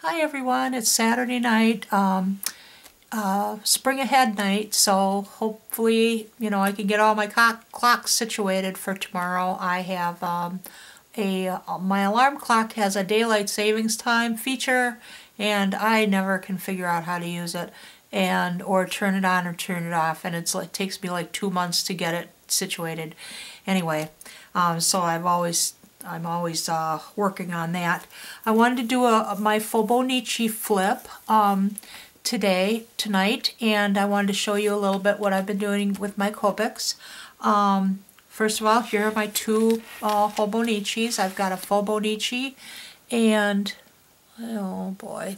Hi everyone, it's Saturday night, spring ahead night, so hopefully, I can get all my clocks situated for tomorrow. I have my alarm clock has a daylight savings time feature, and I never can figure out how to use it, or turn it on or turn it off, and it takes me like 2 months to get it situated. Anyway, so I'm always working on that. I wanted to do my Fauxbonichi flip tonight, and I wanted to show you a little bit what I've been doing with my Copics. First of all, here are my two Fauxbonichis. I've got a Fauxbonichi, and oh boy,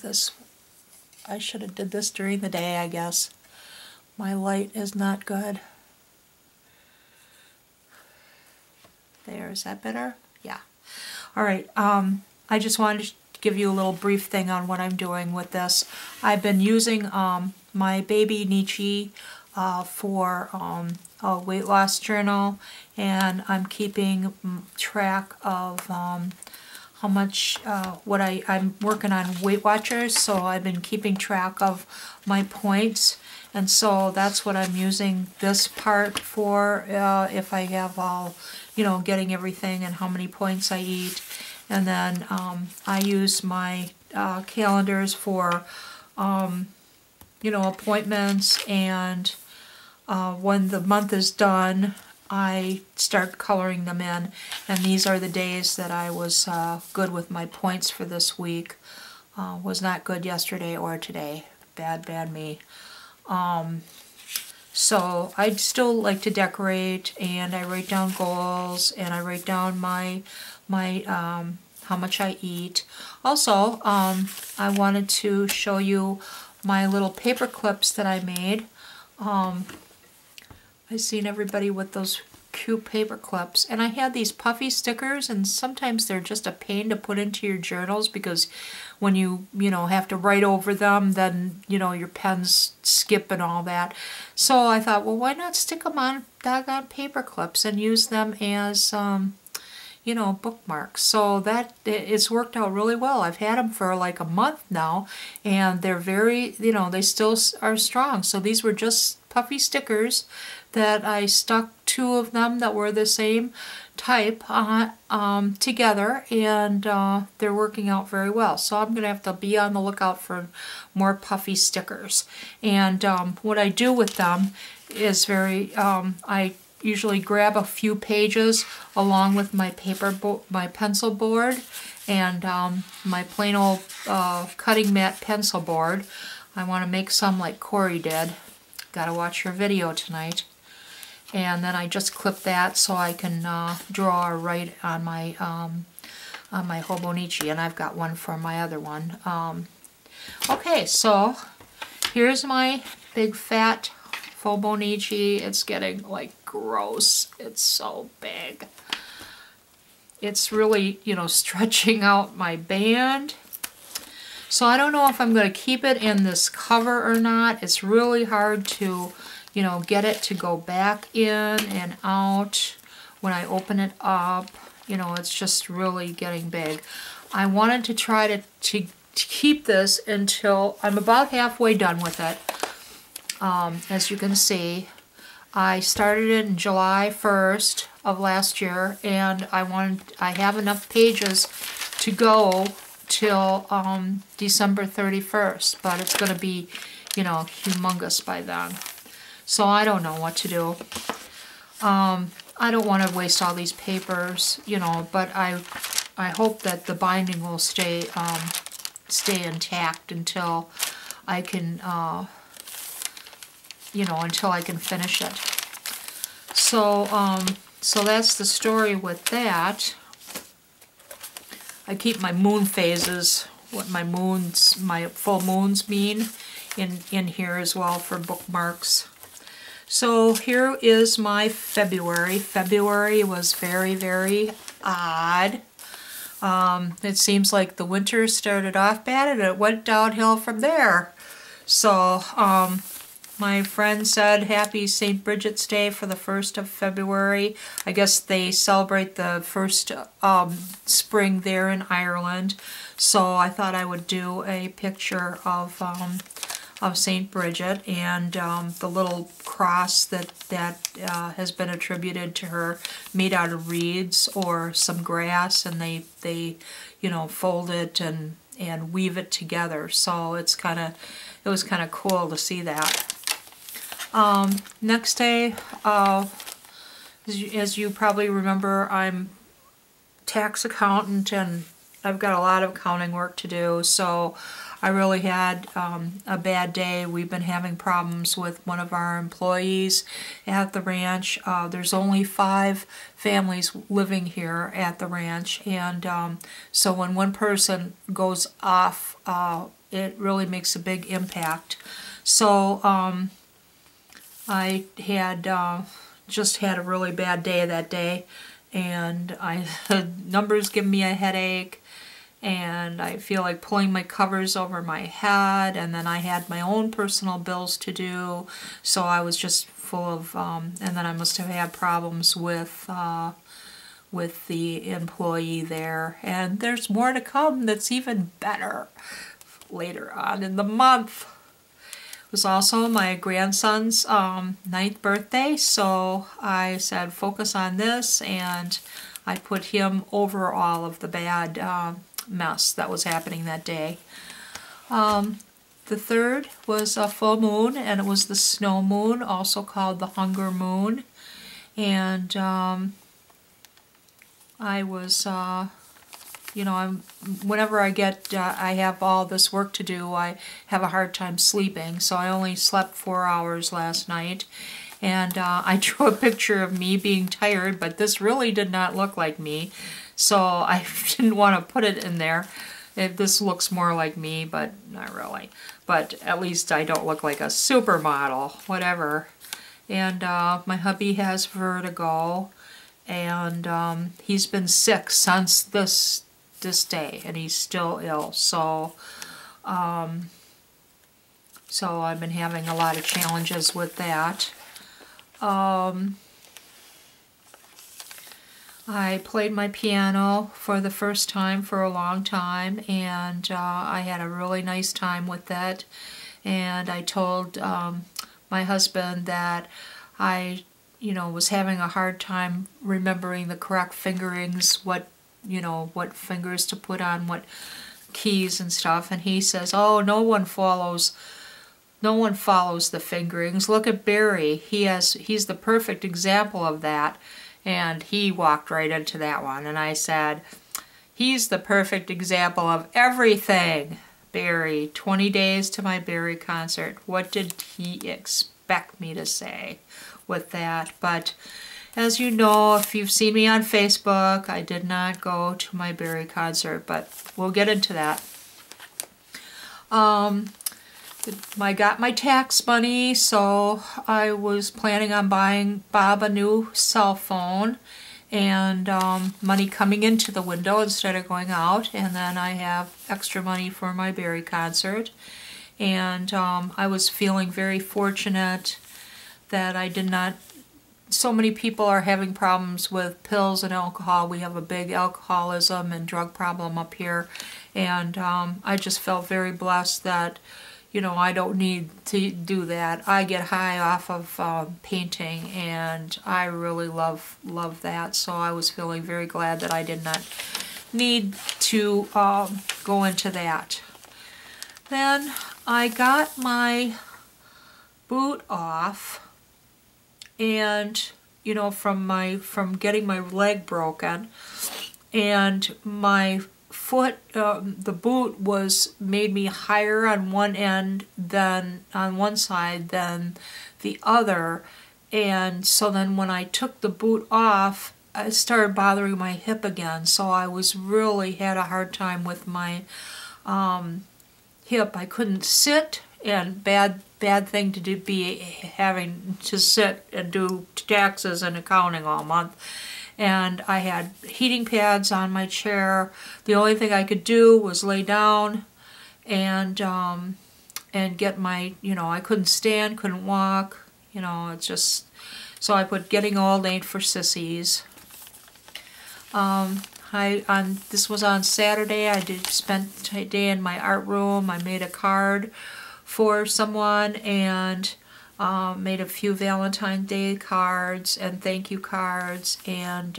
I should have did this during the day, I guess. My light is not good. There, is that better? Yeah. Alright, I just wanted to give you a little brief thing on what I'm doing with this. I've been using my baby Nietzsche for a weight loss journal, and I'm keeping track of how much, I'm working on Weight Watchers, so I've been keeping track of my points, and so that's what I'm using this part for, if I have all, getting everything and how many points I eat. And then I use my calendars for, appointments, and when the month is done, I start coloring them in, and these are the days that I was good with my points for this week. Was not good yesterday or today. Bad me. So I'd still like to decorate, and I write down goals, and I write down my how much I eat. Also, I wanted to show you my little paper clips that I made. I've seen everybody with those cute paper clips, and I had these puffy stickers, and sometimes they're just a pain to put into your journals because when you have to write over them, then your pens skip and all that. So I thought, well, why not stick them on doggone paper clips and use them as bookmarks. So that it's worked out really well. I've had them for like a month now, and they're very, they still are strong. So these were just puffy stickers that I stuck two of them that were the same type together, and they're working out very well. So I'm gonna have to be on the lookout for more puffy stickers. And what I do with them is I usually grab a few pages along with my my pencil board, and my plain old cutting mat pencil board. I want to make some like Corey did. Gotta watch your video tonight. And then I just clip that so I can draw or write on my Fauxbonichi, and I've got one for my other one. Okay, so here's my big fat Fauxbonichi. It's getting like gross. It's so big. It's really, stretching out my band. So I don't know if I'm going to keep it in this cover or not. It's really hard to, get it to go back in and out when I open it up. It's just really getting big. I wanted to try to keep this until I'm about halfway done with it. As you can see, I started it in July 1st of last year, and I have enough pages to go till December 31st, but it's going to be, humongous by then. So I don't know what to do. I don't want to waste all these papers, but I hope that the binding will stay intact until I can until I can finish it. So so that's the story with that. I keep my moon phases, what my full moons mean, in here as well for bookmarks. So here is my February. February was very, very odd. It seems like the winter started off bad and it went downhill from there. So my friend said happy St. Bridget's Day for the 1st of February. I guess they celebrate the first spring there in Ireland. So I thought I would do a picture of St. Bridget and the little cross that has been attributed to her, made out of reeds or some grass, and they you know, fold it and weave it together. So it was kind of cool to see that. Next day, as you probably remember, I'm tax accountant and I've got a lot of accounting work to do, so I really had a bad day. We've been having problems with one of our employees at the ranch. There's only 5 families living here at the ranch, and so when one person goes off, it really makes a big impact. So I had just had a really bad day that day, and the numbers give me a headache, and I feel like pulling my covers over my head, and then I had my own personal bills to do, so I was just full of, and then I must have had problems with the employee there, and there's more to come that's even better later on in the month. It was also my grandson's 9th birthday, so I said focus on this, and I put him over all of the bad mess that was happening that day. The 3rd was a full moon, and it was the snow moon, also called the hunger moon, and I was you know, whenever I have all this work to do, I have a hard time sleeping, so I only slept 4 hours last night, and I drew a picture of me being tired, but this really did not look like me, so I didn't want to put it in there. This looks more like me, but not really. But at least I don't look like a supermodel, whatever. And my hubby has vertigo, and he's been sick since this day, and he's still ill, so so I've been having a lot of challenges with that. I played my piano for the first time for a long time, and I had a really nice time with that, and I told my husband that I was having a hard time remembering the correct fingerings, what fingers to put on what keys and stuff, and he says, oh, no one follows the fingerings. Look at Barry, he's the perfect example of that, and he walked right into that one, and I said, he's the perfect example of everything. Barry, 20 days to my Barry concert, what did he expect me to say with that? But as you know, if you've seen me on Facebook, I did not go to my Barry concert, but we'll get into that. I got my tax money, so I was planning on buying Bob a new cell phone, and money coming into the window instead of going out, and then I have extra money for my Barry concert, and I was feeling very fortunate that I did not. So many people are having problems with pills and alcohol. We have a big alcoholism and drug problem up here, and I just felt very blessed that I don't need to do that. I get high off of painting, and I really love that, so I was feeling very glad that I did not need to go into that. Then I got my boot off, and from getting my leg broken, and my foot, the boot made me higher on one end than on one side than the other, and so then when I took the boot off, it started bothering my hip again, so I really had a hard time with my hip. I couldn't sit, and bad thing to be having to sit and do taxes and accounting all month. And I had heating pads on my chair. The only thing I could do was lay down and get my, I couldn't stand, couldn't walk, it's just, so I put Getting Old Ain't for Sissies. this was on Saturday. I spent a day in my art room. I made a card for someone and made a few Valentine's Day cards and thank you cards, and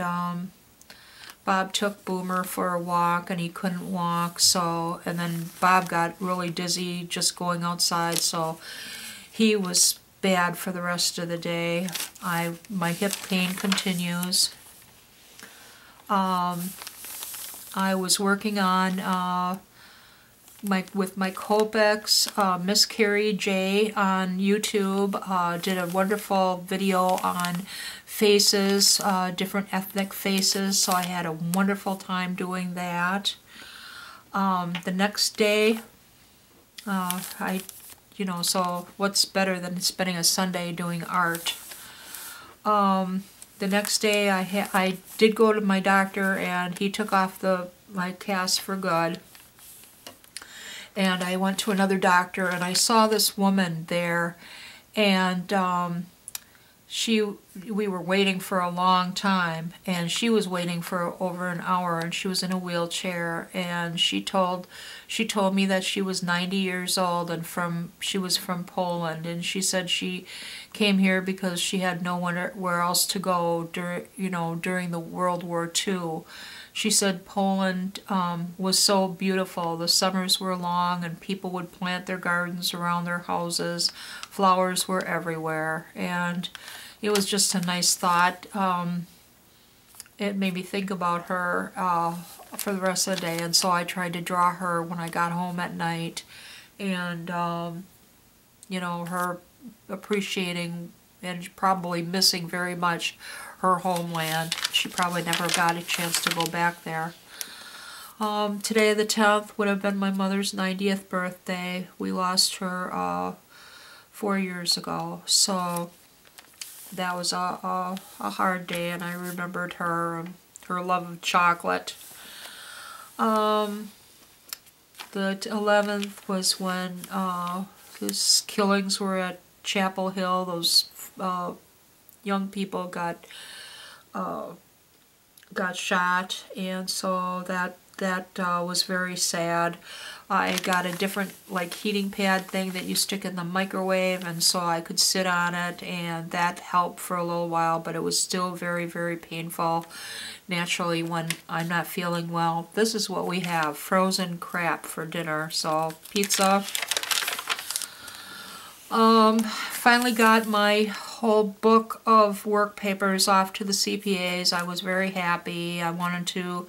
Bob took Boomer for a walk and he couldn't walk, so, and then Bob got really dizzy just going outside, so he was bad for the rest of the day. My hip pain continues. I was working on with my Copics. Miss Carrie J on YouTube did a wonderful video on faces, different ethnic faces, so I had a wonderful time doing that. The next day, so what's better than spending a Sunday doing art? The next day I did go to my doctor and he took off my cast for good. And I went to another doctor and I saw this woman there, and we were waiting for a long time, and she was waiting for over an hour, and she was in a wheelchair, and she told me that she was 90 years old and she was from Poland, and she said she came here because she had nowhere else to go during the World War II. She said Poland was so beautiful. The summers were long and people would plant their gardens around their houses. Flowers were everywhere, and it was just a nice thought. It made me think about her for the rest of the day, and so I tried to draw her when I got home at night, and her appreciating and probably missing very much her homeland. She probably never got a chance to go back there. Today the 10th would have been my mother's 90th birthday. We lost her 4 years ago, so that was a hard day, and I remembered her and her love of chocolate. The 11th was when those killings were at Chapel Hill. Those young people got shot, and so that was very sad. I got a different heating pad thing that you stick in the microwave, and so I could sit on it, and that helped for a little while, but it was still very, very painful naturally when I'm not feeling well. This is what we have, frozen crap for dinner. So pizza. Finally got my whole book of work papers off to the CPAs. I was very happy. I wanted to,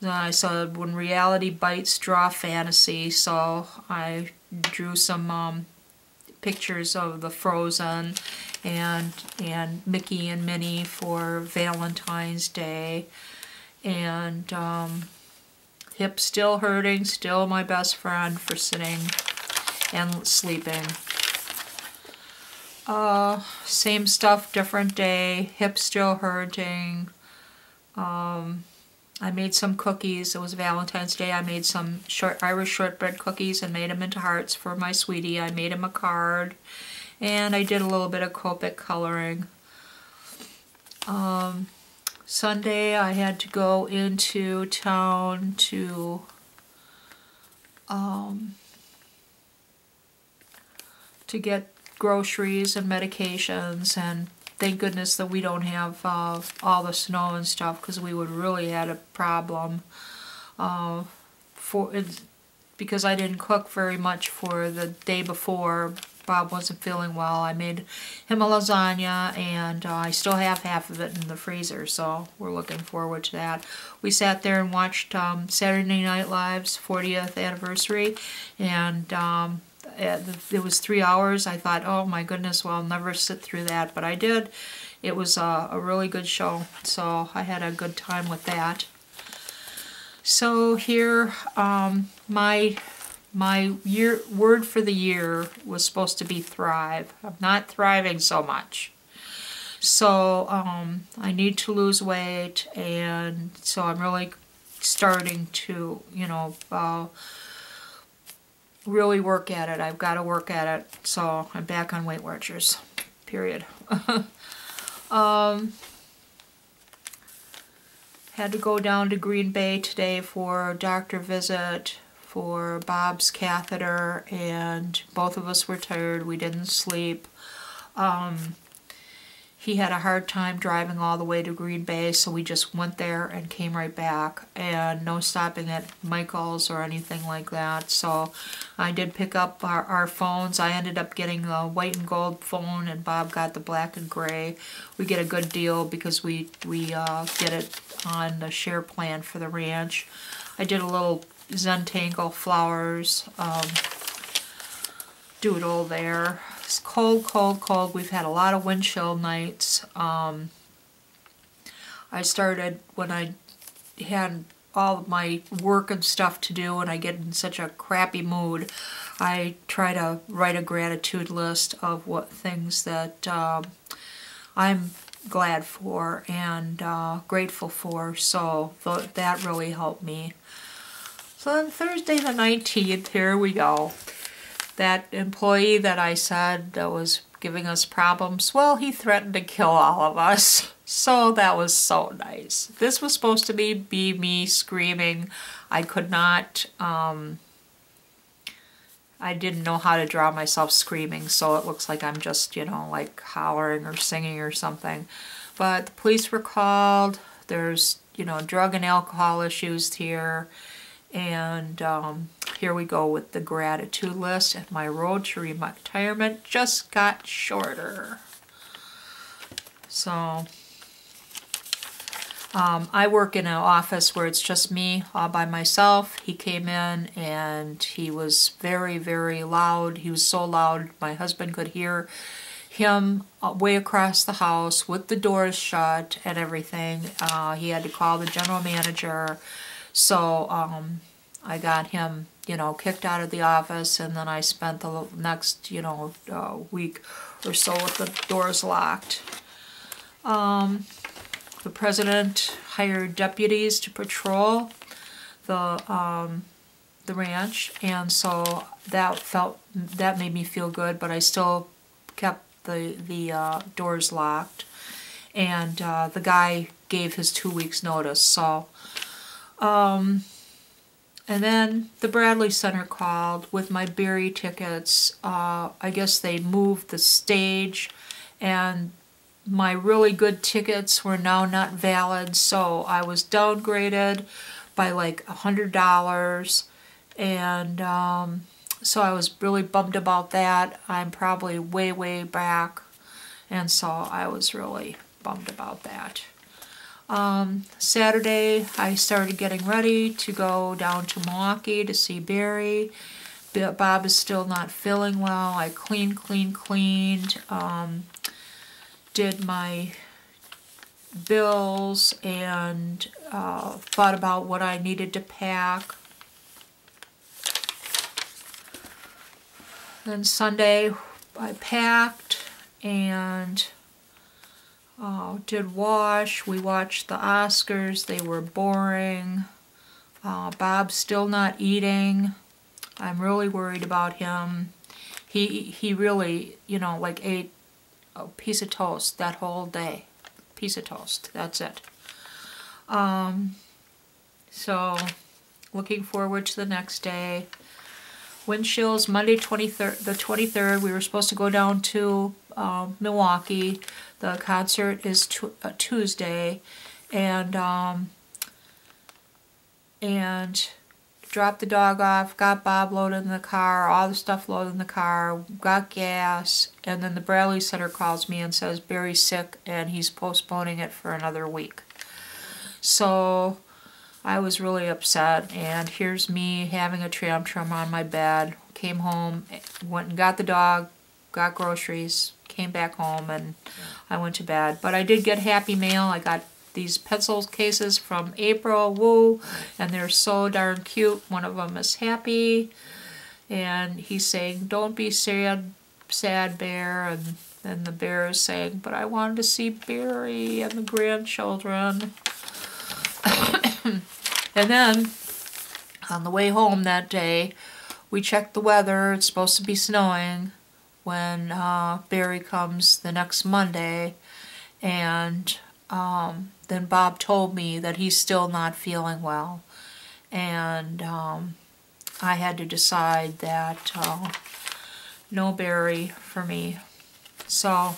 I said when reality bites, draw fantasy, so I drew some pictures of the Frozen and Mickey and Minnie for Valentine's Day, and hip still hurting, still my best friend for sitting and sleeping. Same stuff, different day, hip still hurting. I made some cookies. It was Valentine's Day. I made some Irish shortbread cookies and made them into hearts for my sweetie. I made him a card, and I did a little bit of Copic coloring. Sunday I had to go into town to get groceries and medications, and thank goodness that we don't have all the snow and stuff, because we would really had a problem because I didn't cook very much for the day before. Bob wasn't feeling well. I made him a lasagna, and I still have half of it in the freezer, so we're looking forward to that. We sat there and watched Saturday Night Live's 40th anniversary, and it was 3 hours. I thought, oh my goodness, well, I'll never sit through that, but I did. It was a really good show, so I had a good time with that. So here, my word for the year was supposed to be thrive. I'm not thriving so much. So I need to lose weight, and so I'm really starting to, really work at it. I've got to work at it. So I'm back on Weight Watchers, period. Had to go down to Green Bay today for a doctor visit for Bob's catheter, and both of us were tired. We didn't sleep. He had a hard time driving all the way to Green Bay, so we just went there and came right back, and no stopping at Michael's or anything like that. So I did pick up our phones. I ended up getting a white and gold phone, and Bob got the black and gray. We get a good deal because we get it on the share plan for the ranch. I did a little Zentangle flowers doodle there. It's cold, cold, cold. We've had a lot of wind chill nights. I started when I had all of my work and stuff to do and I get in such a crappy mood, I try to write a gratitude list of what things that I'm glad for and grateful for, so that really helped me. So then Thursday the 19th, here we go. That employee that I said that was giving us problems, well, he threatened to kill all of us. So that was so nice. This was supposed to be me screaming. I could not, I didn't know how to draw myself screaming, so it looks like I'm just, you know, like hollering or singing or something. But the police were called. There's, you know, drug and alcohol issues here. And here we go with the gratitude list, and my road to retirement just got shorter. So I work in an office where it's just me all by myself. He came in and he was very, very loud. He was so loud my husband could hear him way across the house with the doors shut and everything. He had to call the general manager. So I got him, you know, kicked out of the office, and then I spent the next, you know, week or so with the doors locked. The president hired deputies to patrol the ranch, and so that made me feel good, but I still kept the doors locked, and the guy gave his 2 weeks notice. So and then the Bradley Center called with my Berry tickets. I guess they moved the stage, and my really good tickets were now not valid, so I was downgraded by like $100, and so I was really bummed about that. I'm probably way, way back, and so I was really bummed about that. Saturday, I started getting ready to go down to Milwaukee to see Barry. Bob is still not feeling well. I cleaned, did my bills, and thought about what I needed to pack. Then Sunday, I packed and did wash. We watched the Oscars. They were boring. Bob's still not eating. I'm really worried about him. He really, you know, like ate a piece of toast that whole day. Piece of toast. That's it. So looking forward to the next day. Wind chills Monday the 23rd. We were supposed to go down to Milwaukee. The concert is Tuesday, and dropped the dog off, got Bob loaded in the car, all the stuff loaded in the car, got gas, and then the Bradley Center calls me and says Barry's sick and he's postponing it for another week. So I was really upset, and here's me having a tantrum on my bed. Came home, went and got the dog, got groceries, came back home, and I went to bed. But I did get happy mail. I got these pencil cases from April, woo, and they're so darn cute. One of them is happy, and he's saying, "Don't be sad, bear," and then the bear is saying, "But I wanted to see Barry and the grandchildren." And then on the way home that day, we checked the weather. It's supposed to be snowing when Barry comes the next Monday, and then Bob told me that he's still not feeling well. And I had to decide that no berry for me. So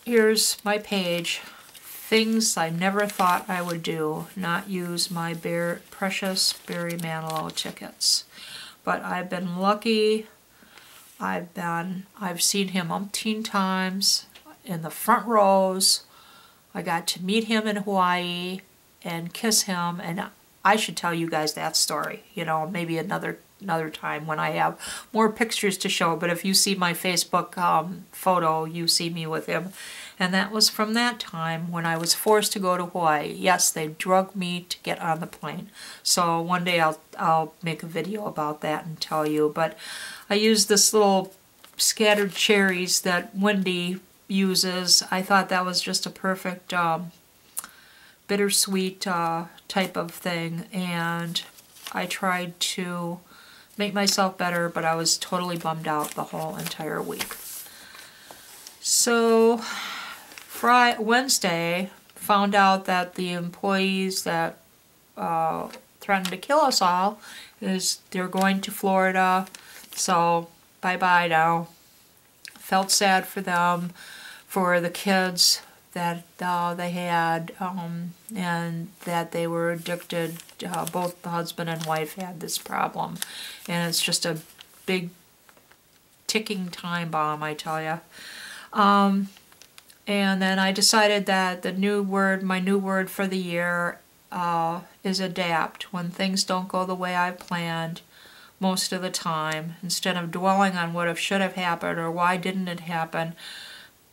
here's my page. Things I never thought I would do. Not use my precious Barry Manilow tickets. But I've been lucky. I've seen him umpteen times in the front rows. I got to meet him in Hawaii and kiss him, and I should tell you guys that story, you know, maybe another time when I have more pictures to show. But if you see my Facebook photo, you see me with him. And that was from that time when I was forced to go to Hawaii. Yes, they drugged me to get on the plane. So one day I'll make a video about that and tell you. But I used this little scattered cherries that Wendy uses. I thought that was just a perfect bittersweet type of thing. And I tried to make myself better, but I was totally bummed out the whole entire week. So Wednesday, found out that the employees that threatened to kill us all, they're going to Florida, so bye-bye now. Felt sad for them, for the kids that they had, and that they were addicted. Both the husband and wife had this problem, and it's just a big ticking time bomb, I tell you. And then I decided that my new word for the year is adapt. When things don't go the way I planned most of the time, instead of dwelling on what should have happened or why didn't it happen,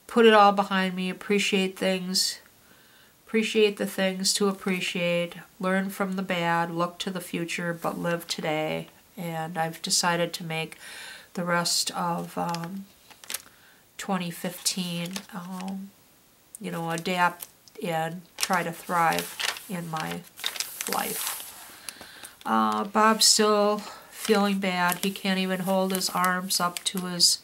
put it all behind me, appreciate things, appreciate the things to appreciate, learn from the bad, look to the future, but live today. And I've decided to make the rest of 2015, you know, adapt and try to thrive in my life. Bob's still feeling bad. He can't even hold his arms up to his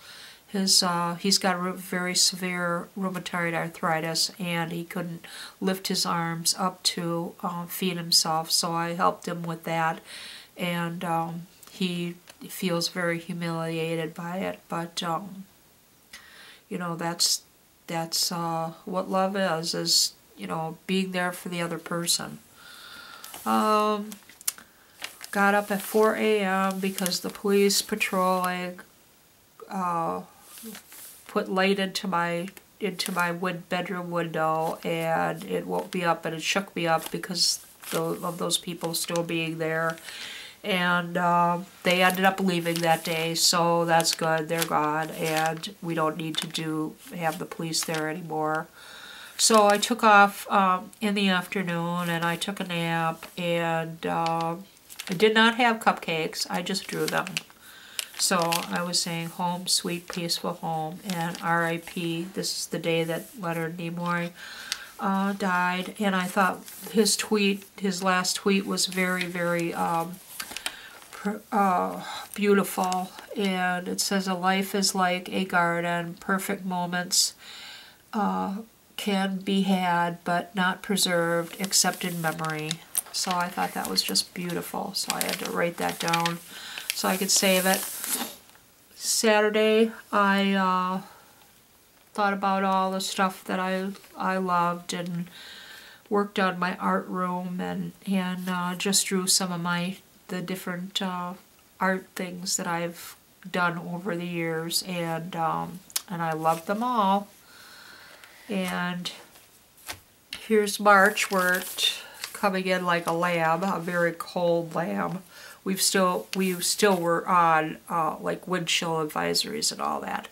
he's got very severe rheumatoid arthritis, and he couldn't lift his arms up to feed himself, so I helped him with that, and he feels very humiliated by it, but you know, that's what love is, you know, being there for the other person. Got up at 4 a.m. because the police patrolling put light into my bedroom window, and it woke me up and it shook me up because of those people still being there. And they ended up leaving that day, so that's good. They're gone, and we don't need to have the police there anymore. So I took off in the afternoon, and I took a nap, and I did not have cupcakes. I just drew them. So I was saying home, sweet, peaceful home, and R.I.P. This is the day that Leonard Nimoy died, and I thought his last tweet was very, very beautiful, and it says, a life is like a garden, perfect moments can be had but not preserved except in memory. So I thought that was just beautiful, so I had to write that down so I could save it. Saturday I thought about all the stuff that I loved and worked on my art room, and just drew some of the different art things that I've done over the years, and I love them all. And here's March, where it's coming in like a lamb, a very cold lamb. We still were on like wind chill advisories and all that.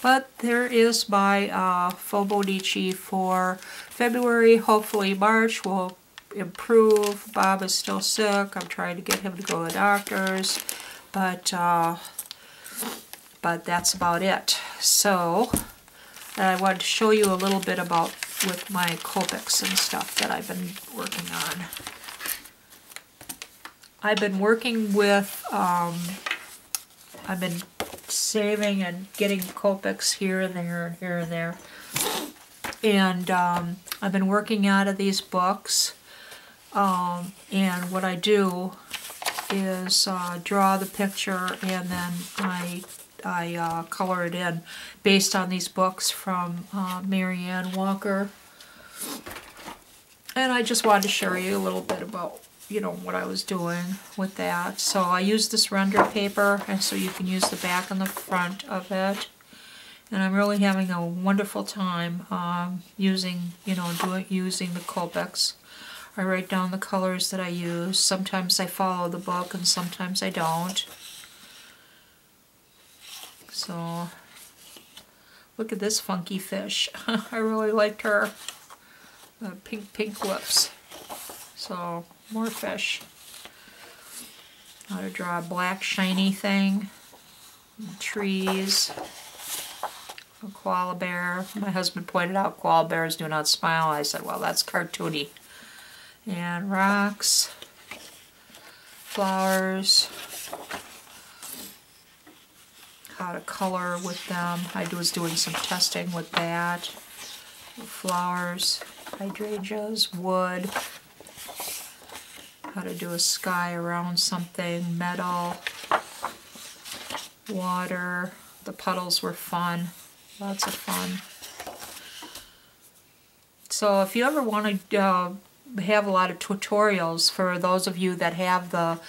But there is my Fauxbonichi for February. Hopefully March will improve. Bob is still sick. I'm trying to get him to go to the doctors, but that's about it. So I wanted to show you a little bit about with my Copics and stuff that I've been working on. I've been working with I've been saving and getting Copics here and there and here and there. And I've been working out of these books. And what I do is draw the picture, and then I color it in based on these books from Marianne Walker. And I just wanted to show you a little bit about, you know, what I was doing with that. So I used this render paper, and so you can use the back and the front of it. And I'm really having a wonderful time using the Copics. I write down the colors that I use. Sometimes I follow the book, and sometimes I don't. So, look at this funky fish. I really liked her. Pink lips. So, more fish. How to draw a black shiny thing. Trees. A koala bear. My husband pointed out koala bears do not smile. I said, well, that's cartoony. And rocks. Flowers. How to color with them. I was doing some testing with that. Flowers, hydrangeas, wood. How to do a sky around something, metal, water. The puddles were fun, lots of fun. So if you ever want to have a lot of tutorials for those of you that have the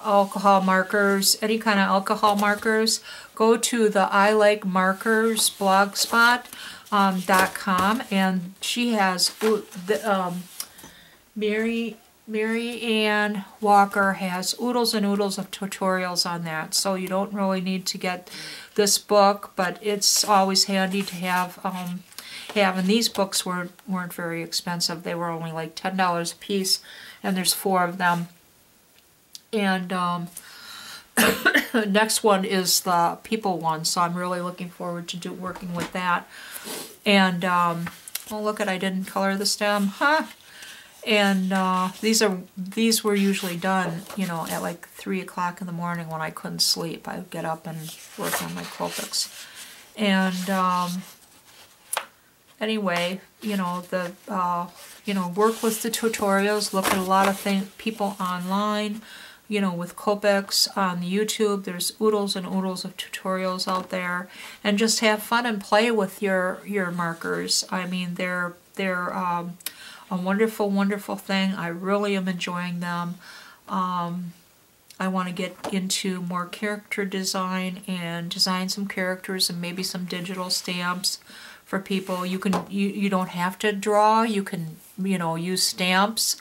alcohol markers, any kind of alcohol markers, go to the I Like Markers blogspot.com, and she has Mary Ann Walker has oodles and oodles of tutorials on that, so you don't really need to get this book, but it's always handy to have. And these books weren't very expensive. They were only like $10 a piece, and there's 4 of them. And next one is the people one, so I'm really looking forward to working with that. And oh, look at, I didn't color the stem, huh? And these were usually done, you know, at like 3 o'clock in the morning when I couldn't sleep. I would get up and work on my Copics. And anyway, you know, work with the tutorials. Look at a lot of people online. You know, with Copics on YouTube, there's oodles and oodles of tutorials out there, and just have fun and play with your markers. I mean, they're a wonderful, wonderful thing. I really am enjoying them. I want to get into more character design and design some characters and maybe some digital stamps for people. You don't have to draw. You can, you know, use stamps,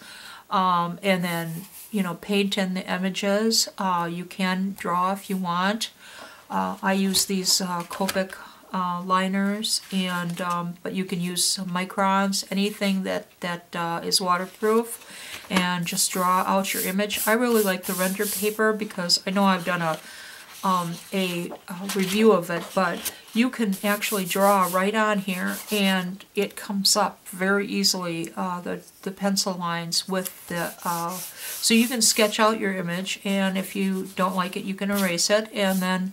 and then, you know, paint in the images. You can draw if you want. I use these Copic liners, and but you can use some microns, anything that is waterproof, and just draw out your image. I really like the render paper because I know I've done a review of it, but you can actually draw right on here, and it comes up very easily, the pencil lines with the, so you can sketch out your image, and if you don't like it, you can erase it, and then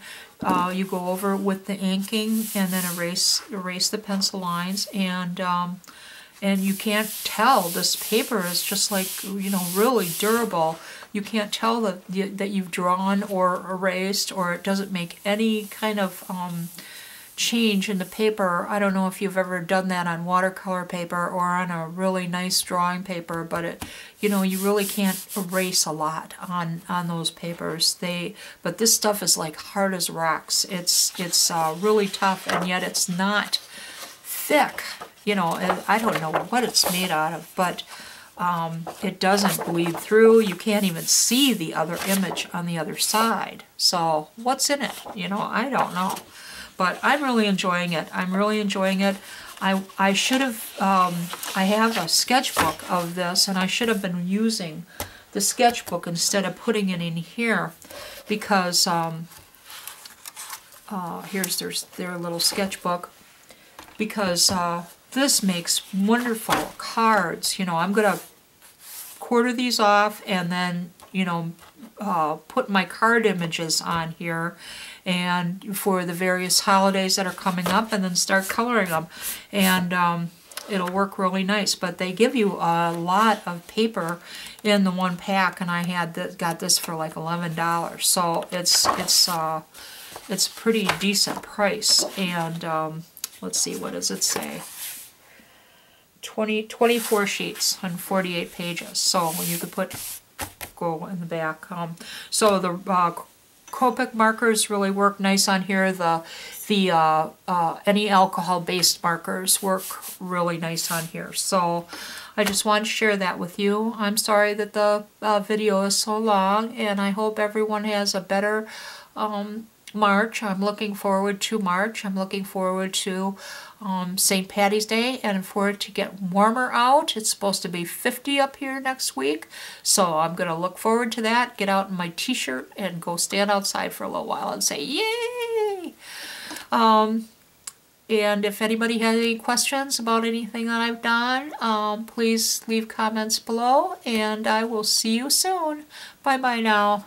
you go over with the inking, and then erase the pencil lines, and you can't tell. This paper is just like, you know, really durable. You can't tell that you've drawn or erased, or it doesn't make any kind of change in the paper. I don't know if you've ever done that on watercolor paper or on a really nice drawing paper, but it, you know, you really can't erase a lot on those papers. But this stuff is like hard as rocks. It's really tough, and yet it's not thick. You know, I don't know what it's made out of, but it doesn't bleed through. You can't even see the other image on the other side. So what's in it? You know, I don't know. But I'm really enjoying it. I'm really enjoying it. I should have, I have a sketchbook of this, and I should have been using the sketchbook instead of putting it in here, because here's their little sketchbook, because this makes wonderful cards. You know, I'm gonna quarter these off, and then, you know, put my card images on here, and for the various holidays that are coming up, and then start coloring them. And it'll work really nice. But they give you a lot of paper in the one pack, and I got this for like $11. So it's pretty decent price. And let's see, what does it say? 24 sheets on 48 pages. So when you could go in the back. So the Copic markers really work nice on here. Any alcohol-based markers work really nice on here. So I just wanted to share that with you. I'm sorry that the video is so long, and I hope everyone has a better March. I'm looking forward to March. I'm looking forward to St. Patty's Day, and for it to get warmer out. It's supposed to be 50 up here next week, so I'm going to look forward to that. Get out in my t-shirt and go stand outside for a little while and say, yay! And if anybody has any questions about anything that I've done, please leave comments below, and I will see you soon. Bye-bye now.